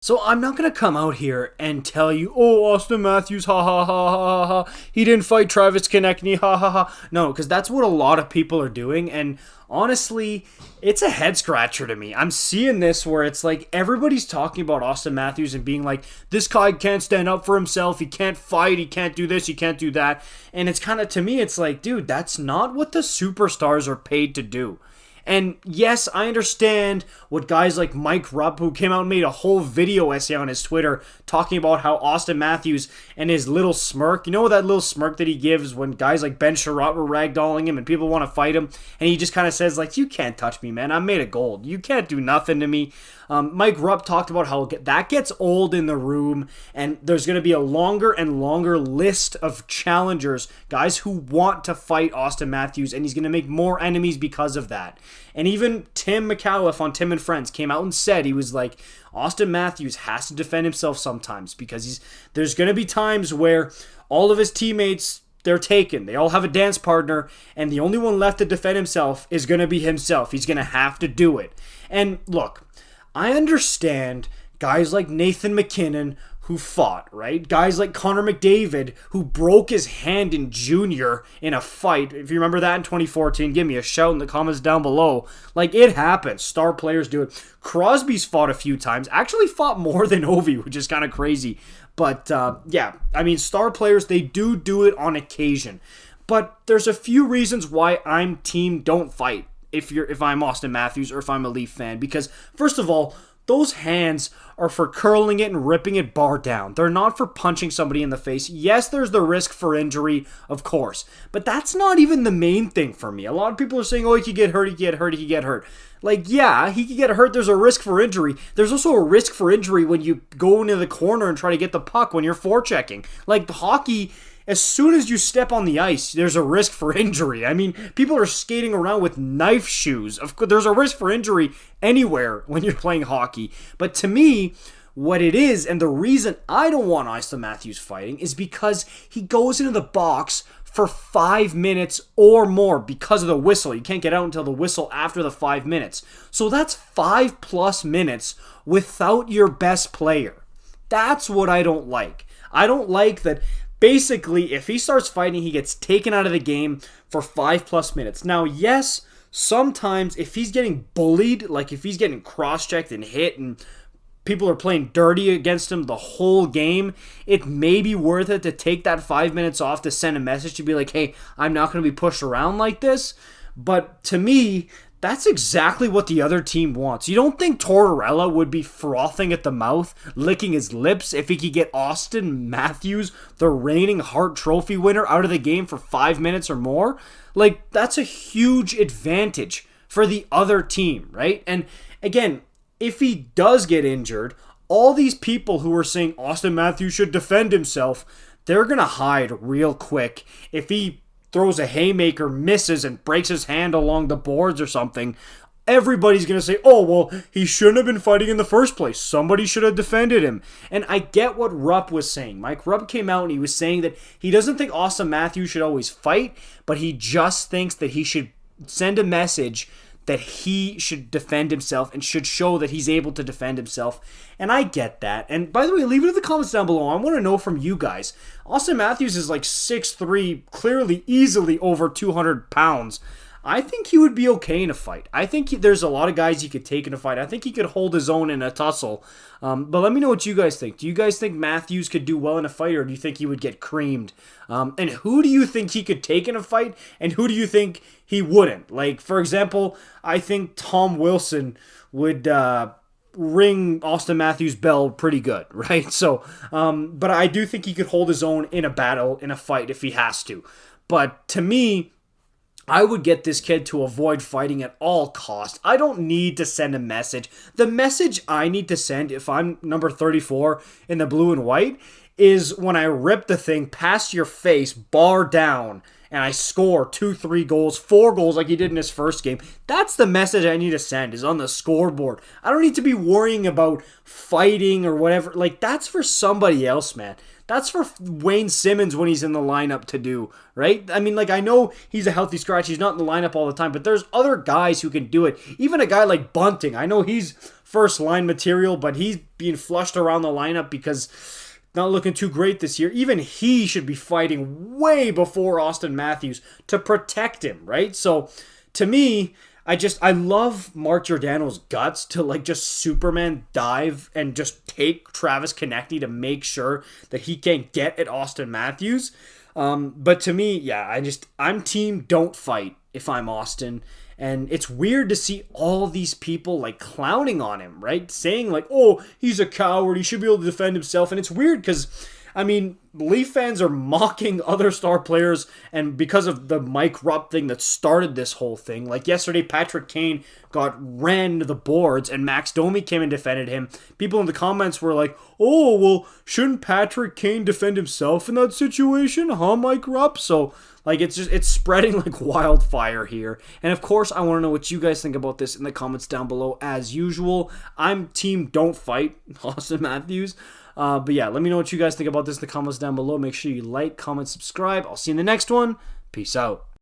So I'm not going to come out here and tell you, oh, Auston Matthews, ha ha ha ha ha, he didn't fight Travis Konecny, ha ha ha. No, because that's what a lot of people are doing, and honestly, it's a head scratcher to me. I'm seeing this where it's like everybody's talking about Auston Matthews and being like, this guy can't stand up for himself, he can't fight, he can't do this, he can't do that. And it's kind of, to me, it's like, dude, that's not what the superstars are paid to do. And yes, I understand what guys like Mike Rupp, who came out and made a whole video essay on his Twitter talking about how Auston Matthews and his little smirk, you know that little smirk that he gives when guys like Ben Sherratt were ragdolling him and people want to fight him, and he just kind of says like, you can't touch me, man, I'm made of gold, you can't do nothing to me. Mike Rupp talked about how that gets old in the room, and there's going to be a longer and longer list of challengers, guys who want to fight Auston Matthews, and he's going to make more enemies because of that. And even Tim McAuliffe on Tim and Friends came out and said, he was like, Auston Matthews has to defend himself sometimes because there's going to be times where all of his teammates, they're taken. They all have a dance partner, and the only one left to defend himself is going to be himself. He's going to have to do it. And look, I understand guys like Nathan McKinnon who fought, right? Guys like Connor McDavid who broke his hand in junior in a fight. If you remember that in 2014, give me a shout in the comments down below. Like, it happens. Star players do it. Crosby's fought a few times. Actually fought more than Ovi, which is kind of crazy. But, yeah, I mean, star players, they do it on occasion. But there's a few reasons why I'm team don't fight if I'm Auston Matthews or if I'm a Leaf fan. Because, first of all, those hands are for curling it and ripping it bar down. They're not for punching somebody in the face. Yes, there's the risk for injury, of course. But that's not even the main thing for me. A lot of people are saying, oh, he could get hurt, he could get hurt, he could get hurt. Like, yeah, he could get hurt. There's a risk for injury. There's also a risk for injury when you go into the corner and try to get the puck when you're forechecking. Like, the hockey, as soon as you step on the ice, there's a risk for injury. I mean, people are skating around with knife shoes. Of course, there's a risk for injury anywhere when you're playing hockey. But to me, what it is, and the reason I don't want Auston Matthews fighting, is because he goes into the box for 5 minutes or more because of the whistle. You can't get out until the whistle after the 5 minutes. So that's 5+ minutes without your best player. That's what I don't like. I don't like that. Basically, if he starts fighting, he gets taken out of the game for 5+ minutes. Now, yes, sometimes if he's getting bullied, like if he's getting cross-checked and hit and people are playing dirty against him the whole game, it may be worth it to take that 5 minutes off to send a message to be like, hey, I'm not going to be pushed around like this. But to me, that's exactly what the other team wants. You don't think Tortorella would be frothing at the mouth, licking his lips if he could get Auston Matthews, the reigning Hart Trophy winner, out of the game for 5 minutes or more? Like, that's a huge advantage for the other team, right? And again, if he does get injured, all these people who are saying Auston Matthews should defend himself, they're going to hide real quick. If he throws a haymaker, misses, and breaks his hand along the boards or something, everybody's going to say, oh, well, he shouldn't have been fighting in the first place. Somebody should have defended him. And I get what Rupp was saying. Mike Rupp came out and he was saying that he doesn't think Auston Matthews should always fight, but he just thinks that he should send a message that he should defend himself and should show that he's able to defend himself. And I get that. And by the way, leave it in the comments down below. I want to know from you guys. Auston Matthews is like 6'3", clearly easily over 200 pounds. I think he would be okay in a fight. I think there's a lot of guys he could take in a fight. I think he could hold his own in a tussle. But let me know what you guys think. Do you guys think Matthews could do well in a fight, or do you think he would get creamed? And who do you think he could take in a fight, and who do you think he wouldn't? Like, for example, I think Tom Wilson would ring Auston Matthews' bell pretty good, right? So, but I do think he could hold his own in a battle, in a fight, if he has to. But to me, I would get this kid to avoid fighting at all costs. I don't need to send a message. The message I need to send if I'm number 34 in the blue and white is when I rip the thing past your face, bar down, and I score 2, 3 goals, 4 goals like he did in his first game. That's the message I need to send, is on the scoreboard. I don't need to be worrying about fighting or whatever. Like, that's for somebody else, man. That's for Wayne Simmons when he's in the lineup to do, right? I mean, like, I know he's a healthy scratch. He's not in the lineup all the time, but there's other guys who can do it. Even a guy like Bunting. I know he's first line material, but he's being flushed around the lineup because not looking too great this year. Even he should be fighting way before Auston Matthews to protect him, right? So to me, I love Mark Giordano's guts to like just Superman dive and just take Travis Konecny to make sure that he can't get at Auston Matthews. But to me, yeah, I'm team don't fight if I'm Auston. And it's weird to see all these people like clowning on him, right? Saying like, oh, he's a coward, he should be able to defend himself. And it's weird because, I mean, Leaf fans are mocking other star players, and because of the Mike Rupp thing that started this whole thing. Like yesterday, Patrick Kane got ran to the boards, and Max Domi came and defended him. People in the comments were like, oh, well, shouldn't Patrick Kane defend himself in that situation? Huh, Mike Rupp? So, like, it's spreading like wildfire here. And of course, I want to know what you guys think about this in the comments down below. As usual, I'm team don't fight Auston Matthews. But yeah, let me know what you guys think about this in the comments down below. Make sure you like, comment, subscribe. I'll see you in the next one. Peace out.